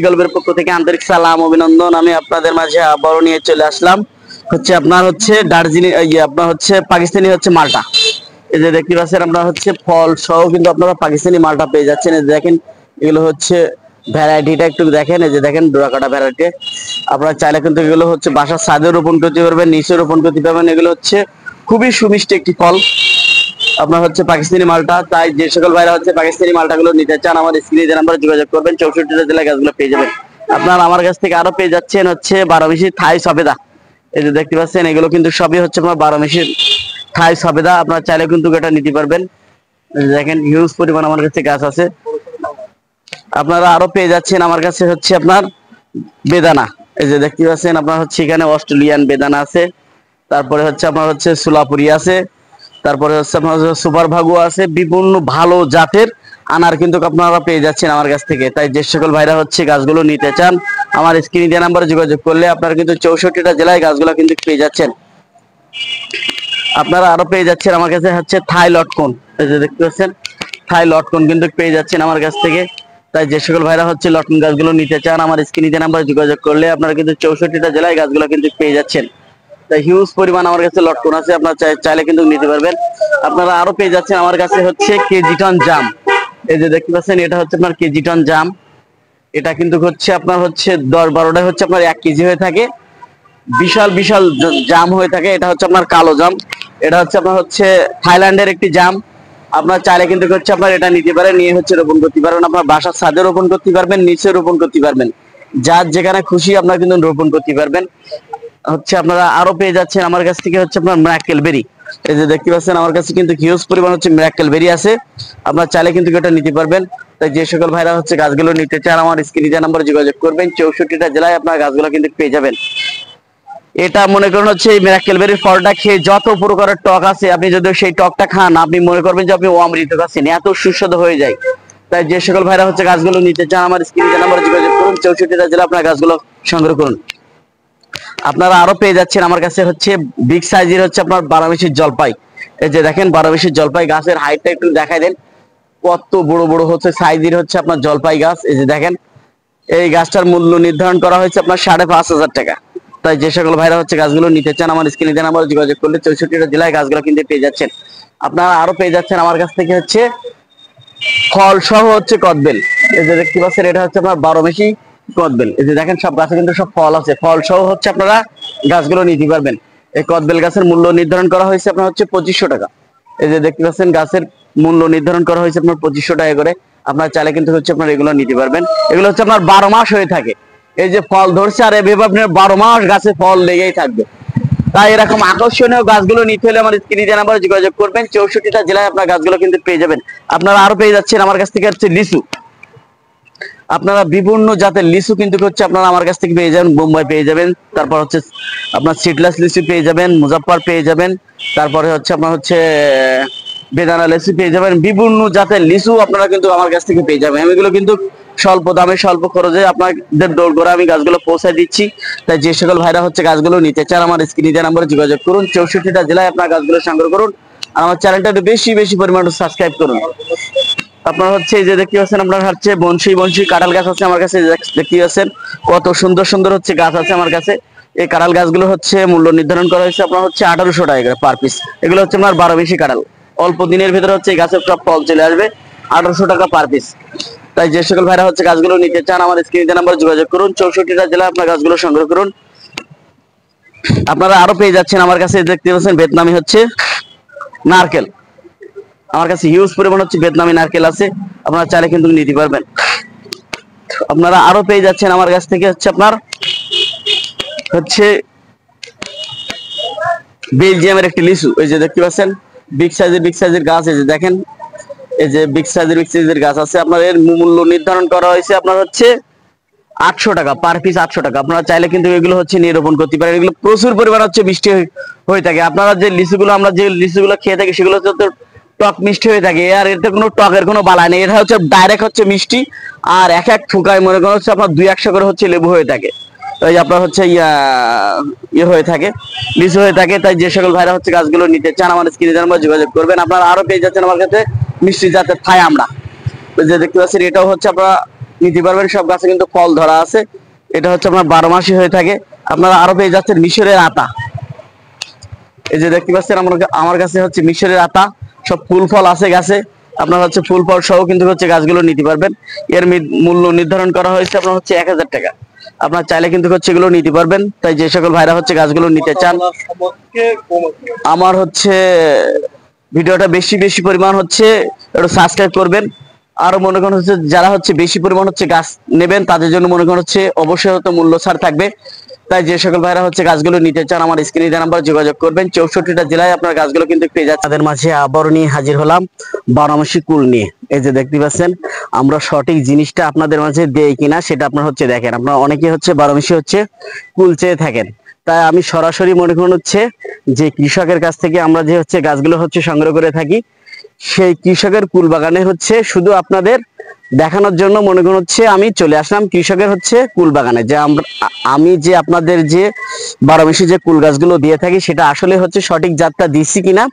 গল্পের পক্ষ থেকে আন্তরিক সালাম অভিনন্দন। আমি আপনাদের মাঝে আবারও নিয়ে চলে আসলাম আপনার দার্জিলিং আপনার পাকিস্তানি মালটা। এই যে দেখতে পাচ্ছেন আপনার ফল সহ কিন্তু আপনারা পাকিস্তানি মালটা পেয়ে যাচ্ছেন। এই দেখেন এগুলো ভ্যারাইটিটা একটু দেখেন। এই যে দেখেন ডোরাকাটা ভ্যারাইটি। আপনারা চাইলে কিন্তু এগুলো বাসার ছাদে রোপণ করতে পারবেন, নিচে রোপণ করতে পারবেন। এগুলো খুবই সুমিষ্টি একটি ফল আপনার পাকিস্তানি মালটা। তাই যে সকল ভাইরা পাকিস্তানি মালটাগুলো নিতে চান আমার স্ক্রিনে যে নাম্বারে যোগাযোগ করবেন। 64টা জেলায় গাছগুলো পেয়ে যাবেন। আপনারা আমার কাছ থেকে আরো পেয়ে যাচ্ছেন 12 মিশি থাই সবেদা। এই যে দেখতে পাচ্ছেন এগুলো কিন্তু সবই আপনার 12 মিশি থাই সবেদা। আপনারা চাইলে কিন্তু এটা নিতে পারবেন। দেখেন হিউজ পরিমাণ আমার কাছে গাছ আছে। আপনারা আরো পেয়ে যাচ্ছেন আমার কাছে আপনার বেদানা। এই যে দেখতে পাচ্ছেন আপনার এখানে অস্ট্রেলিয়ান বেদানা আছে, তারপরে আপনার সোলাপুরি আছে, তারপরে আপনার সুপার ভাগু আছে। বিভিন্ন ভালো জাতের আনার কিন্তু আপনারা পেয়ে যাচ্ছেন আমার কাছ থেকে। তাই যে সকল ভাইরা গাছগুলো নিতে চান আমার স্ক্রিনে দেওয়া নাম্বারে যোগাযোগ করলে আপনারা কিন্তু 64টা জেলায় গাছগুলো কিন্তু পেয়ে যাচ্ছেন। আপনারা আরো পেয়ে যাচ্ছেন আমার কাছে থাই লটকন। এই যে দেখতে পাচ্ছেন থাই লটকন কিন্তু পেয়ে যাচ্ছেন আমার কাছ থেকে। তাই যে সকল ভাইরা লটকন গাছগুলো নিতে চান আমার স্ক্রিনে দেওয়া নাম্বারে যোগাযোগ করলে আপনারা কিন্তু 64টা জেলায় গাছগুলো কিন্তু পেয়ে যাচ্ছেন। তাই হিউজ পরিমাণ আমার কাছে লটকন আছে, আপনারা চাইলে কিন্তু নিতে পারবেন। আপনারা আরো পেয়ে যাচ্ছেন আমার কাছে কেজি টন জাম। এই যে দেখতে পাচ্ছেন এটা আপনার কেজি টন জাম। এটা কিন্তু আপনার 10-12টা আপনার 1 কেজি হয়ে থাকে। বিশাল বিশাল জাম হয়ে থাকে। এটা আপনার কালো জাম। এটা আপনার থাইল্যান্ডের একটি জাম। আপনার চাইলে কিন্তু আপনার এটা নিতে পারেন, নিয়ে রোপণ করতে পারবেন। আপনার বাসার ছাদে রোপণ করতে পারবেন, নিচে রোপণ করতে পারবেন। যার যেখানে খুশি আপনার কিন্তু রোপণ করতে পারবেন। আপনারা আরো পেয়ে যাচ্ছেন আমার কাছ থেকে আপনার মিরাকেল বেরি। এই যে দেখতে পাচ্ছেন আমার কাছে কিন্তু হিউজ পরিমাণ মিরাকেল বেরি আছে। আপনারা চাইলে কিন্তু এটা নিতে পারবেন। তাই যে সকল ভাইরা গাছগুলো নিতে চান আমার স্ক্রিনে দেওয়া নম্বরে যোগাযোগ করবেন। 64টা জেলায় আপনার গাছগুলো কিন্তু পেয়ে যাবেন। এটা মনে করেন এই মিরাকেল বেরির ফলটা খেয়ে যত প্রকারের টক আছে আপনি যদি সেই টকটা খান আপনি মনে করবেন যে আপনি অমৃত খাচ্ছেন, এত সুস্বাদু হয়ে যায়। তাই যে সকল ভাইরা গাছগুলো নিতে চান আমার স্ক্রিনে দেওয়া নম্বরে যোগাযোগ করুন। 64টা জেলা আপনার গাছগুলো সংগ্রহ করুন। আপনারা আরো পেয়ে যাচ্ছেন আমার কাছে বিগ সাইজের আপনার 12 মিশির জলপাই। এই যে দেখেন 12 মিশির জলপাই গাছের হাইটটা একটু দেখাই দেন। কত বড় বড় সাইজের আপনার জলপাই গাছ। এই যে দেখেন এই গাছটার মূল্য নির্ধারণ করা হয়েছে আপনার 5,500 টাকা। তাই যে সকল ভাইরা গাছগুলো নিতে চান আমার স্ক্রিনে দেওয়া নাম্বারে যোগাযোগ করলে 64টা জেলায় গাছগুলো কিন্তু পেয়ে যাচ্ছেন। আপনারা আরো পেয়ে যাচ্ছেন আমার কাছ থেকে ফল সহ কদবেল। এই যে দেখতে পাচ্ছেন এটা আপনার 12 মিশি কদবেল। এই যে দেখেন সব গাছে কিন্তু সব ফল আছে। ফল সহ আপনারা গাছগুলো নিতে পারবেন। এই কদবেল গাছের মূল্য নির্ধারণ করা হয়েছে আপনার 2500 টাকা। এই যে দেখতে পাচ্ছেন গাছের মূল্য নির্ধারণ করা হয়েছে আপনার 2500 টাকা করে। আপনার চাইলে কিন্তু আপনার এগুলো নিতে পারবেন। এগুলো আপনার 12 মাস হয়ে থাকে। এই যে ফল ধরছে আর এভাবে আপনার 12 মাস গাছে ফল লেগেই থাকবে। তাই এরকম আকর্ষণীয় গাছগুলো নিতে হলে আমার স্ক্রিনে দেওয়া নাম্বারে যোগাযোগ করবেন। 64টা জেলায় আপনার গাছগুলো কিন্তু পেয়ে যাবেন। আপনারা আরো পেয়ে যাচ্ছেন আমার কাছ থেকে লিচু। আপনারা বিভিন্ন জাতের লিচু কিন্তু আপনারা আমার কাছ থেকে পেয়ে যাবেন। বোম্বাই পেয়ে যাবেন, তারপর আপনার সিডলেস লিচু পেয়ে যাবেন, মুজাফফর পেয়ে যাবেন, তারপরে আপনার বেদানা লিচু পেয়ে যাবেন। বিভিন্ন জাতের লিচু আপনারা কিন্তু আমার কাছ থেকে পেয়ে যাবেন। এগুলো কিন্তু স্বল্প দামে স্বল্প খরচে আপনাদের দৌড় করে আমি গাছগুলো পৌঁছায় দিচ্ছি। তাই যে সকল ভাইরা গাছগুলো নিতে চান আমার স্ক্রিনে দেওয়া নাম্বারে যোগাযোগ করুন। 64টা জেলায় আপনার গাছগুলো সংগ্রহ করুন। আর আমার চ্যানেলটা একটু বেশি বেশি পরিমাণে সাবস্ক্রাইব করুন। আপনার এই যে দেখতে পাচ্ছেন আপনার বনশি কাঁঠাল গাছ আছে আমার কাছে। দেখতে পাচ্ছেন কত সুন্দর সুন্দর গাছ আছে আমার কাছে। এই কাঁঠাল গাছগুলো মূল্য নির্ধারণ করা হয়েছে আপনার 1800 টাকা করে পার পিস। এগুলো আপনার 12 মিশি কাঁঠাল। অল্প দিনের ভিতরে এই গাছের সব ফল চলে আসবে। 1800 টাকা পার পিস। তাই যে সকল ভাইরা গাছগুলো নিতে চান আমার স্ক্রিনে দেওয়া নাম্বারে যোগাযোগ করুন। 64টা জেলা আপনার গাছগুলো সংগ্রহ করুন। আপনারা আরো পেয়ে যাচ্ছেন আমার কাছে দেখতে পাচ্ছেন ভিয়েতনামি নারকেল। আমার কাছে হিউজ পরিমাণ ভিয়েতনামি নারকেল আছে। আপনারা চাইলে কিন্তু নিতে পারবেন। আপনারা আরো পেয়ে যাচ্ছেন আমার কাছ থেকে আপনার বেলজিয়ামের একটি লিচু। এই যে দেখতে পাচ্ছেন বিগ সাইজের গাছ। এই যে দেখেন এই যে বিগ সাইজের গাছ আছে। আপনার এর মূল্য নির্ধারণ করা হয়েছে আপনার 800 টাকা পার পিস। 800 টাকা। আপনারা চাইলে কিন্তু এগুলো নিয়ে রোপণ করতে পারেন। এগুলো প্রচুর পরিমাণ মিষ্টি হয়ে থাকে। আপনারা যে লিচুগুলো আমরা যে লিচুগুলো খেয়ে থাকি সেগুলো টক মিষ্টি হয়ে থাকে। আর এতে কোনো টকের কোনো বালা নেই। এটা ডাইরেক্ট মিষ্টি। আর এক এক থুকায় মনে করেন আপনার 200 করে লেবু হয়ে থাকে। তাই আপনার ইয়ে হয়ে থাকে, লিচু হয়ে থাকে। তাই যে সকল ভাইরা গাছগুলো নিতে চান আমার স্ক্রিনে দেওয়া নাম্বারে যোগাযোগ করবেন। আপনারা আরো পেয়ে যাচ্ছেন আমার কাছে মিষ্টি জাতের থাই আমরা। যে দেখতে পাচ্ছেন এটাও আপনারা নিতে পারবেন। সব গাছে কিন্তু ফল ধরা আছে। এটা হচ্ছে আপনার 12 মাসই হয়ে থাকে। আপনারা আরো পেয়ে যাচ্ছেন মিশরের আতা। এই যে দেখতে পাচ্ছেন আমার কাছে হচ্ছে মিশরের আতা, সব ফুল ফল আছে গাছে। আপনার হচ্ছে ফুল ফল সহ কিন্তু হচ্ছে গাছগুলো নিতে পারবেন। এর মূল্য নির্ধারণ করা হয়েছে আপনার হচ্ছে 1000 টাকা। আপনার চাইলে কিন্তু হচ্ছে এগুলো নিতে পারবেন। তাই যে সকল ভাইরা হচ্ছে গাছগুলো নিতে চান, আমার হচ্ছে ভিডিওটা বেশি বেশি পরিমাণ হচ্ছে একটু সাবস্ক্রাইব করবেন। আরো মনে করেন হচ্ছে যারা হচ্ছে বেশি পরিমাণ হচ্ছে গাছ নেবেন তাদের জন্য মনে করেন হচ্ছে অবশ্যই হয়তো মূল্য ছাড় থাকবে। তাই যে সকল ভাইরা হচ্ছে গাছগুলো নিতে চান আমার স্ক্রিনে দেওয়া নাম্বার যোগাযোগ করবেন। 64টা জেলায় আপনার গাছগুলো কিন্তু পেয়ে যাচ্ছে। তাদের মাঝে আবারও নিয়ে হাজির হলাম 12 মাসি কুল নিয়ে। এই যে দেখতে পাচ্ছেন আমরা সঠিক জিনিসটা আপনাদের মাঝে দেই কিনা সেটা আপনার হচ্ছে দেখেন। আপনারা অনেকে হচ্ছে 12 মাসি হচ্ছে কুল চেয়ে থাকেন। তাই আমি সরাসরি মনে করেন হচ্ছে যে কৃষকের কাছ থেকে আমরা যে হচ্ছে গাছগুলো হচ্ছে সংগ্রহ করে থাকি, সেই কৃষকের কুল বাগানে হচ্ছে শুধু আপনাদের দেখানোর জন্য মনে করেন হচ্ছে আমি চলে আসলাম কৃষকের হচ্ছে কুল বাগানে। যে আমি যে আপনাদের যে 12 মাসি যে কুল গাছগুলো দিয়ে থাকি সেটা আসলে হচ্ছে সঠিক জাতটা দিচ্ছি কিনা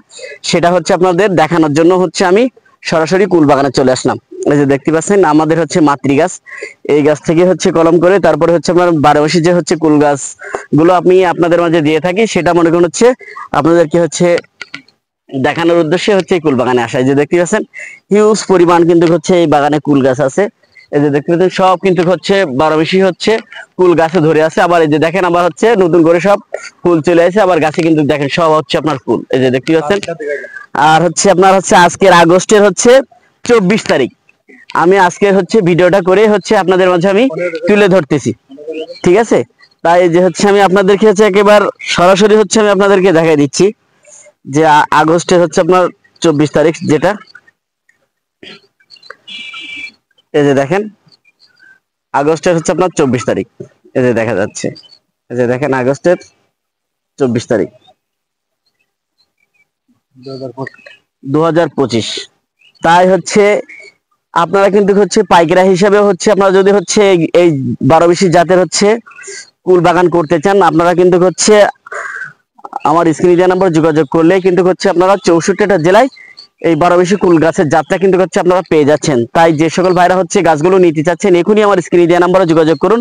সেটা হচ্ছে আপনাদের দেখানোর জন্য হচ্ছে আমি সরাসরি কুল বাগানে চলে আসলাম। এই যে দেখতে পাচ্ছেন আমাদের হচ্ছে মাতৃ গাছ। এই গাছ থেকে হচ্ছে কলম করে তারপরে হচ্ছে আপনার 12 মাসি যে হচ্ছে কুল গাছ গুলো আমি আপনাদের মাঝে দিয়ে থাকি সেটা মনে করেন হচ্ছে আপনাদেরকে হচ্ছে দেখানোর উদ্দেশ্যে হচ্ছে এই কুল বাগানে আসা। এই যে দেখতে পাচ্ছেন হিউজ পরিমাণ কিন্তু হচ্ছে এই বাগানে কুল গাছ আছে। এই যে দেখতে পাচ্ছেন সব কিন্তু হচ্ছে 12 মাসি হচ্ছে কুল গাছে ধরে আছে। আবার এই যে দেখেন আবার হচ্ছে নতুন করে সব ফুল চলে আসে। আবার গাছে কিন্তু দেখেন সব হচ্ছে আপনার ফুল। এই যে দেখতে পাচ্ছেন। আর হচ্ছে আপনার হচ্ছে আজকের আগস্টের হচ্ছে 24 তারিখ আমি আজকের হচ্ছে ভিডিওটা করে হচ্ছে আপনাদের মাঝে আমি তুলে ধরতেছি, ঠিক আছে? তাই যে হচ্ছে আমি আপনাদেরকে হচ্ছে একেবারে সরাসরি হচ্ছে আমি আপনাদেরকে দেখাই দিচ্ছি যে আগস্টের হচ্ছে আপনার 24 তারিখ যেটা, এই যে দেখেন আগস্টের হচ্ছে আপনার 24 তারিখ। এই যে দেখা যাচ্ছে, এই যে দেখেন আগস্টের 24 তারিখ 2025। তাই হচ্ছে আপনারা কিন্তু হচ্ছে পাইকারা হিসাবে হচ্ছে আপনারা যদি হচ্ছে এই 12 মাসি জাতের হচ্ছে কুল বাগান করতে চান আপনারা কিন্তু হচ্ছে আমার স্ক্রিনে দেওয়া নাম্বার যোগাযোগ করলে কিন্তু হচ্ছে আপনারা 64টা জেলায় এই 12 মাসি কুল গাছের জাতটা কিন্তু হচ্ছে আপনারা পেয়ে যাচ্ছেন। তাই যে সকল ভাইরা হচ্ছে গাছগুলো নিতে চাচ্ছেন এখনই আমার স্ক্রিনে দেওয়া নাম্বারে যোগাযোগ করুন।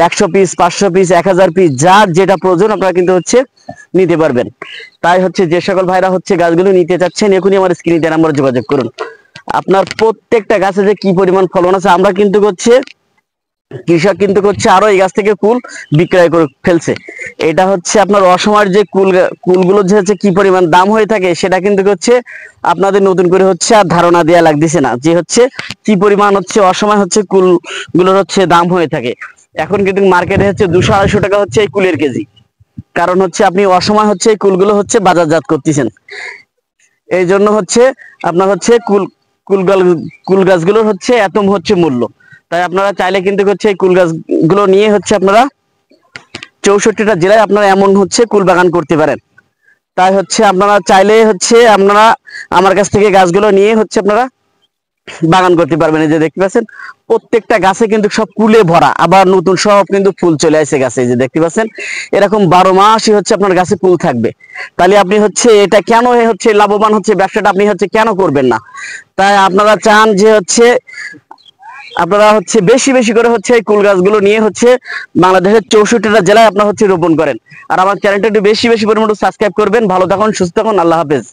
100 পিস 500 পিস 1000 পিস যার যেটা প্রয়োজন আপনারা কিন্তু হচ্ছে নিতে পারবেন। তাই হচ্ছে যে সকল ভাইরা হচ্ছে গাছগুলো নিতে চাচ্ছেন এখনই আমার স্ক্রিনে দেওয়া নাম্বারে যোগাযোগ করুন। আপনার প্রত্যেকটা গাছে যে কি পরিমাণ ফলন আছে আমরা কিন্তু হচ্ছে কৃষক কিন্তু হচ্ছে আরো এই গাছ থেকে কুল বিক্রয় করে ফেলছে। এটা হচ্ছে আপনার অসময়ের যে কুলগুলো যে হচ্ছে কি পরিমাণ দাম হয়ে থাকে সেটা কিন্তু হচ্ছে আপনাদের নতুন করে হচ্ছে আর ধারণা দেওয়া লাগতেছে না যে হচ্ছে কি পরিমাণ হচ্ছে অসময় হচ্ছে কুলগুলোর হচ্ছে দাম হয়ে থাকে। এখন কিন্তু মার্কেটে হচ্ছে 200-250 টাকা হচ্ছে এই কুলের কেজি। কারণ হচ্ছে আপনি অসময় হচ্ছে এই কুলগুলো হচ্ছে বাজারজাত করতেছেন। এই জন্য হচ্ছে আপনার হচ্ছে কুল গাছগুলোর হচ্ছে এত হচ্ছে মূল্য। তাই আপনারা চাইলে কিন্তু হচ্ছে এই কুল গাছগুলো নিয়ে হচ্ছে আপনারা 64টা জেলায় আপনারা এমন হচ্ছে কুল বাগান করতে পারেন। তাই হচ্ছে আপনারা চাইলে হচ্ছে আপনারা আমার কাছ থেকে গাছগুলো নিয়ে হচ্ছে আপনারা বাগান করতে পারবেন। এই যে দেখতে পাচ্ছেন প্রত্যেকটা গাছে কিন্তু সব কুলে ভরা, আবার নতুন সব কিন্তু ফুল চলে আসে গাছে। এই যে দেখতে পাচ্ছেন এরকম 12 মাসই হচ্ছে আপনার গাছে ফুল থাকবে। তাহলে আপনি হচ্ছে এটা কেন হচ্ছে লাভবান হচ্ছে ব্যবসাটা আপনি হচ্ছে কেন করবেন না? তাই আপনারা চান যে হচ্ছে আপনারা হচ্ছে বেশি বেশি করে হচ্ছে এই কুল গাছগুলো নিয়ে হচ্ছে বাংলাদেশের 64টা জেলায় আপনারা হচ্ছে রোপণ করেন। আর আমার চ্যানেলটা একটু বেশি বেশি পরিমাণে সাবস্ক্রাইব করবেন। ভালো থাকুন, সুস্থ থাকুন, আল্লাহ হাফেজ।